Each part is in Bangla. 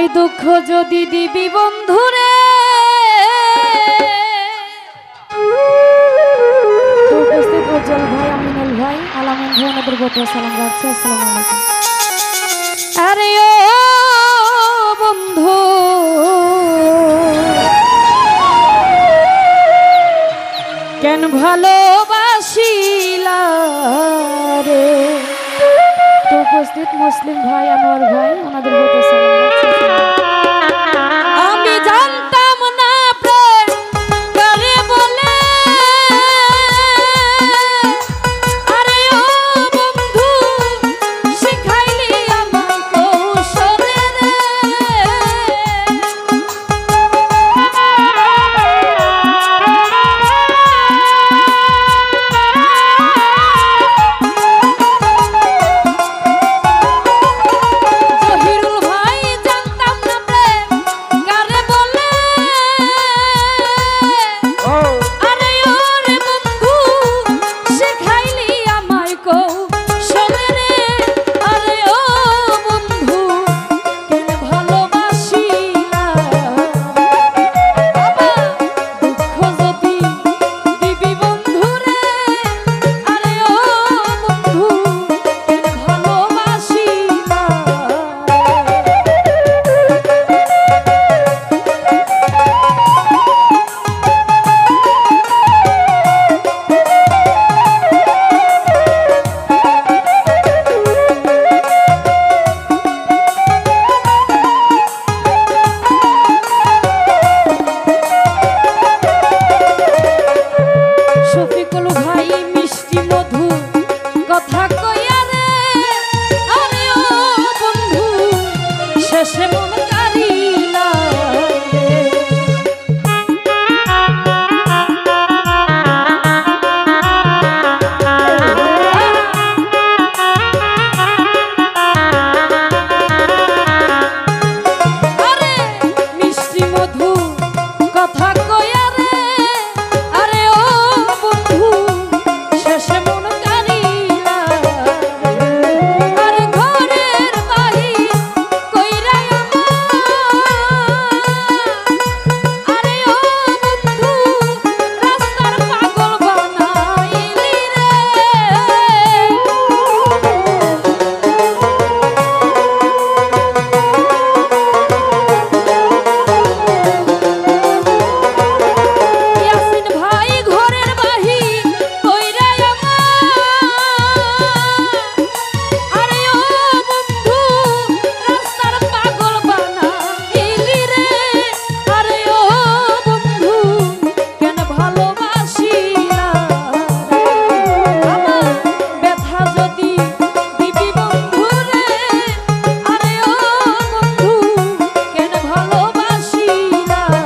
ভাই দুঃখ যদি দিবি বন্ধুরে তো উপস্থিত উজ্জ্বল ভাই, আমিনুল ভাই, আলামিন ভাই ওনাদের গোটা সালাম রাখছি। আসসালামু আলাইকুম। আরে ও বন্ধু কেন ভালোবাসিলা রে। তো উপস্থিত মুসলিম ভাই, আনোয়ার ভাই ওনাদের গোটা সালাম রাখছি। আমি জানতাম না প্রেম করে বলে, আরে ও বন্ধু শিখাইলি আমার কৌশলে রে। জহিরুল ভাই জানতাম না প্রেম কারে বলে, আরে ও রে বন্ধু শিখাইলি আমায় কৌশলে রে। আরে ও বন্ধু কেন ভালোবাসিলা বাবা দুঃখ যদি দিবি বন্ধুরে। আরে ও বন্ধু কেন ভালোবাসিলা। শফিকুল ভাই মিষ্টি মধু কথা কইয়া রে, আরে ও বন্ধু শেষে মন কারিলা রে। আরে মিষ্টি মধু কথা কইয়া রে, আরে ও বন্ধু শেষে মন কারিলা রে। আরে ঘরের বাহির কইরা আমার, আরে ও বন্ধু রাস্তার পাগল বানাইলি রে। ইয়াসিন ভাই ঘরের বাহির কইরা আমার, আরে ও বন্ধু রাস্তার পাগল বানাইলি রে। আরে ও বন্ধু কেন ভালোবাসিলা রে। আমার ব্যথা যদি দিবি বন্ধুরে, আরে ও বন্ধু কেন ভালোবাসিলা রে।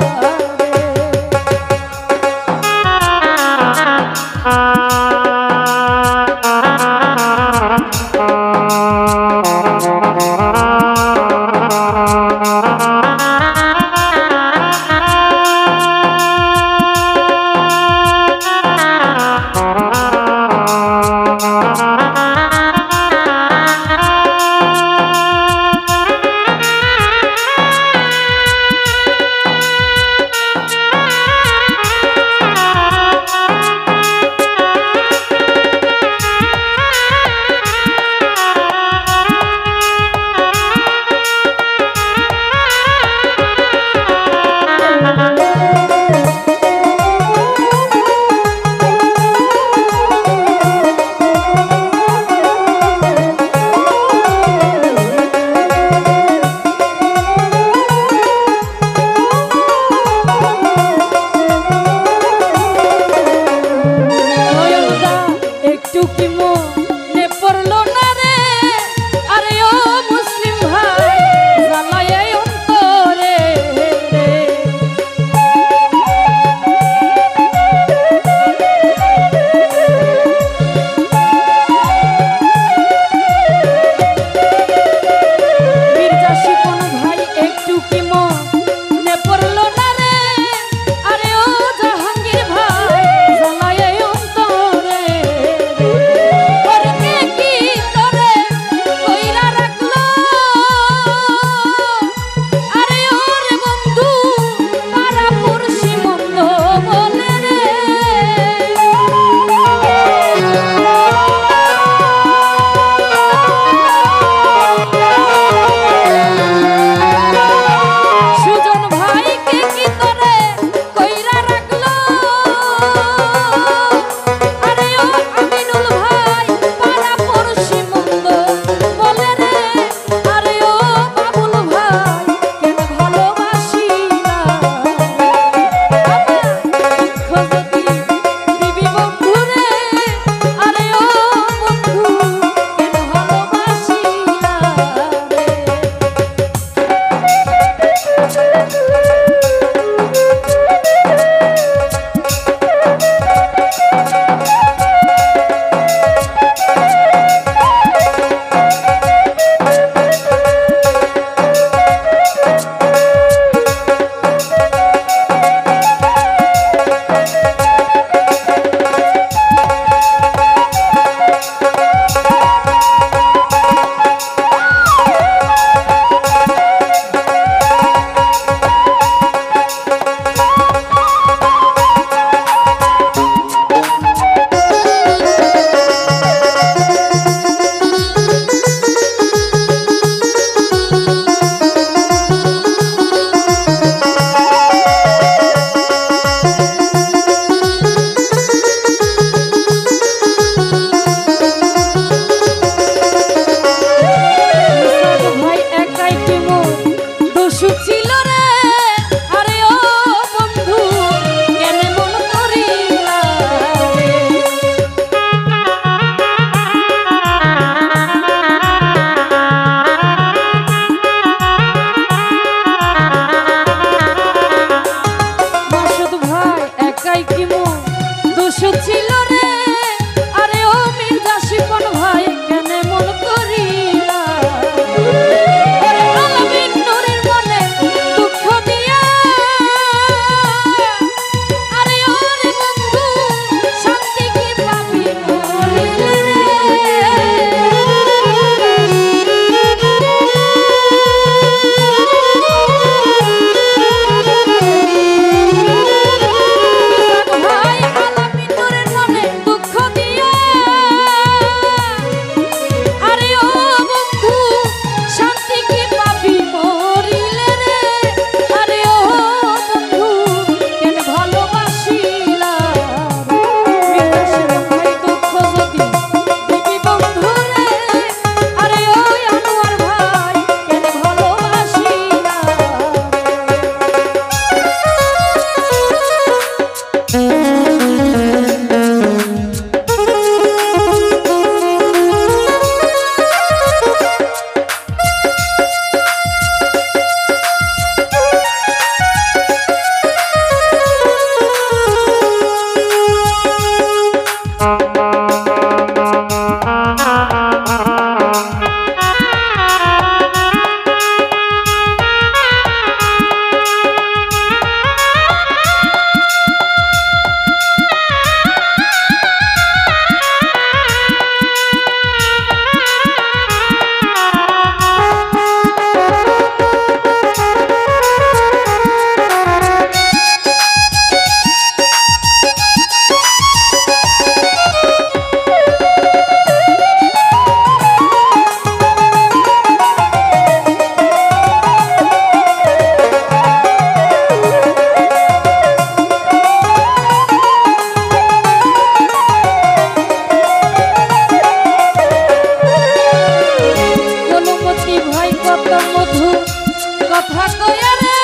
কথা কইয়া রে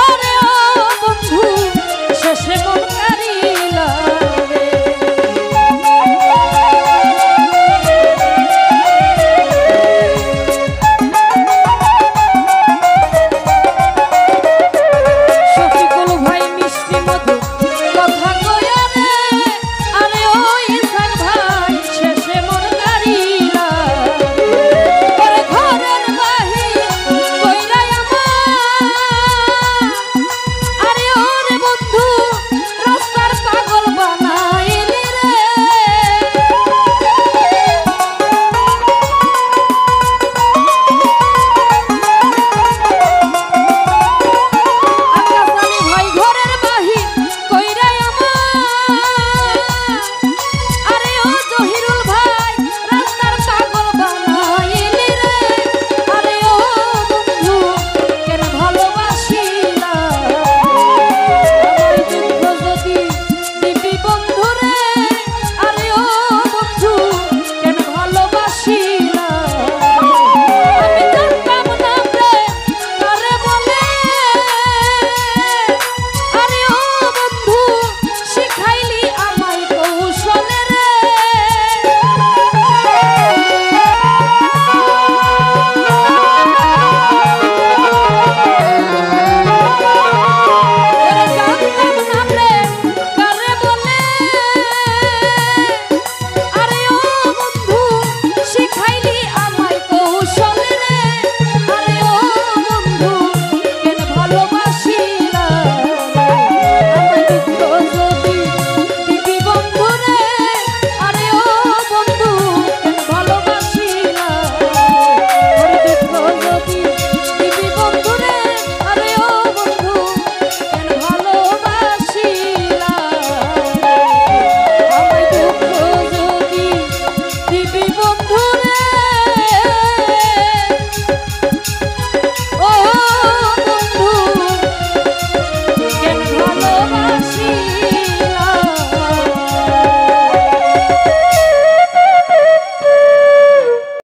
আরে ও বন্ধু শেষে মন কারিলা